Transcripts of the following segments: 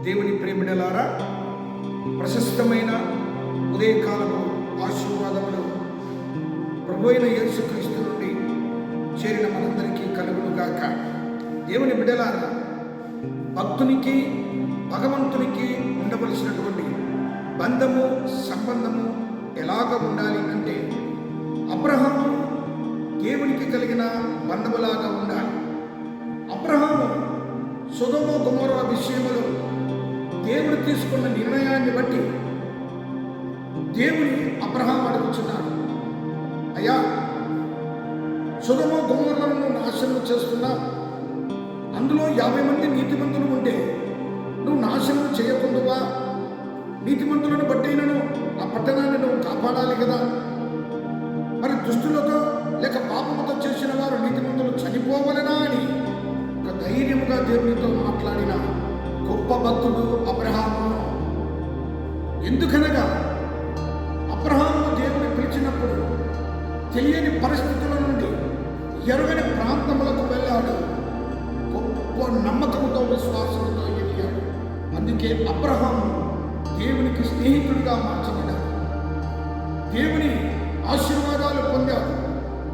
దేవుని ప్రేమిడలారా, ప్రశస్తమైన ఉదయకాలము ఆశీర్వాదములు ప్రభువైన యేసుక్రీస్తు నుండి చేరిన మనందరికీ కలుగును గాక. దేవుని బిడ్డలారా, భక్తునికి భగవంతునికి ఉండవలసినటువంటి బంధము సంబంధము ఎలాగ ఉండాలి అంటే, అబ్రహాము దేవునికి కలిగిన బంధములాగా ఉండాలి. అబ్రహాము సొదొమ గొమొర్రా విషయంలో దేవుడు తీసుకున్న నిర్ణయాన్ని బట్టి దేవుని అబ్రహాము అడుగుచున్నాడు, అయ్యా, సొదొమ గొమొర్రాను నాశనం చేస్తున్నా, అందులో 50 మంది నీతిమంతులు ఉంటే నువ్వు నాశనం చేయకుండావా? నీతిమంతులను బట్టైనను ఆ పట్టణాన్ని నువ్వు కాపాడాలి కదా. మరి దుష్టులతో లేక పాపముతో చేసిన వారు నీతిమంతులు చనిపోవలనా అని ఒక ధైర్యముగా దేవునితో మాట్లాడిన గొప్ప భక్తుడు అబ్రహాము. ఎందుకనగా అబ్రహాము దేవుని పిలిచినప్పుడు తెలియని పరిస్థితుల నుండి ఎరుగని ప్రాంతములకు వెళ్ళాడు. గొప్ప నమ్మకంతో విశ్వాసంతో ఎదిగాడు. అందుకే అబ్రహాము దేవునికి స్నేహితుడిగా మార్చబడ్డాడు. దేవుని ఆశీర్వాదాలు పొందాడు.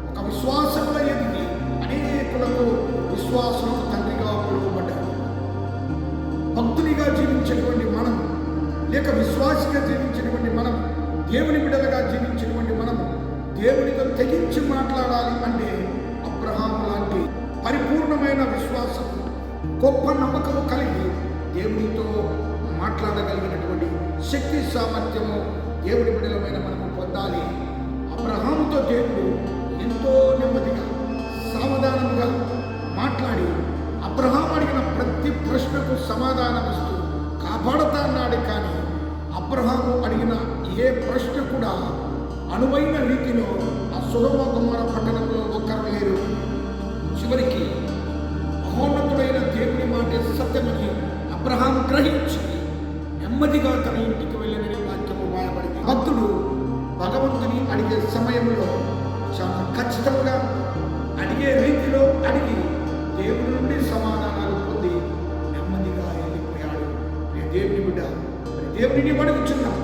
ఒక విశ్వాసంలో ఎదిగి అనేకులకు విశ్వాసంకు తండ్రిగా పిలువబడ్డాడు. భక్తునిగా జీవించినటువంటి మనం, లేక విశ్వాసిగా జీవించినటువంటి మనం, దేవుని బిడ్డలుగా జీవించినటువంటి మనము దేవునితో తెగించి మాట్లాడాలి అంటే అబ్రహాము లాంటి పరిపూర్ణమైన విశ్వాసం, గొప్ప నమ్మకము కలిగి దేవునితో మాట్లాడగలిగినటువంటి శక్తి సామర్థ్యము దేవుని బిడ్డలమైన మనము పొందాలి. అబ్రహాముతో దేవుడు ఎంతో నెమ్మదిగా సమాధానముగా మాట్లాడి అబ్రహాము అడిగిన ప్రతి ప్రశ్నకు సమాధానమిస్తూ కాపాడతా అన్నాడు. కానీ అబ్రహాము అడిగిన ఏ ప్రశ్న కూడా అనువైన రీతిలో ఆ సొదొమ గొమొర్రా పట్టణంలో ఒక్కరు లేరు. చివరికి మహోన్నతుడైన దేవుని మాట సత్యమని అబ్రహాము గ్రహించి నెమ్మదిగా తన ఇంటికి వెళ్ళిన వాక్యము రాయబడింది. భక్తుడు భగవంతుని అడిగే సమయంలో చాలా ఖచ్చితంగా అడిగే రీతిలో అడిగి దేవుని నుండి సమాధానాలు పొంది నెమ్మదిగా వెళ్ళిపోయాడు. దేవుని బిడ్డ, దేవుడిని అడుగుచున్నాం.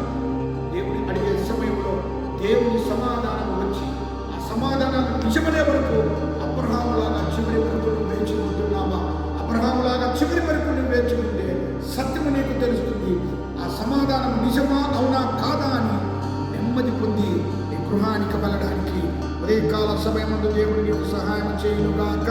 దేవుని అడిగే సమయంలో దేవుని సమాధానం వచ్చి ఆ సమాధానాలు నిజమనే వరకు అబ్రహాములాగా చివరి వరకు నువ్వు వేచి ఉంటున్నావా? అబ్రహాములాగా చివరి వరకు నువ్వు వేచి ఉంటే సత్యము నీకు తెలుస్తుంది. ఆ సమాధానం నిజమా అవునా కాదా అని నెమ్మది పొంది నీ గృహానికి వెళ్ళడానికి ఉదయకాల సమయమందు దేవుడు నీకు సహాయం చేయునుగాక.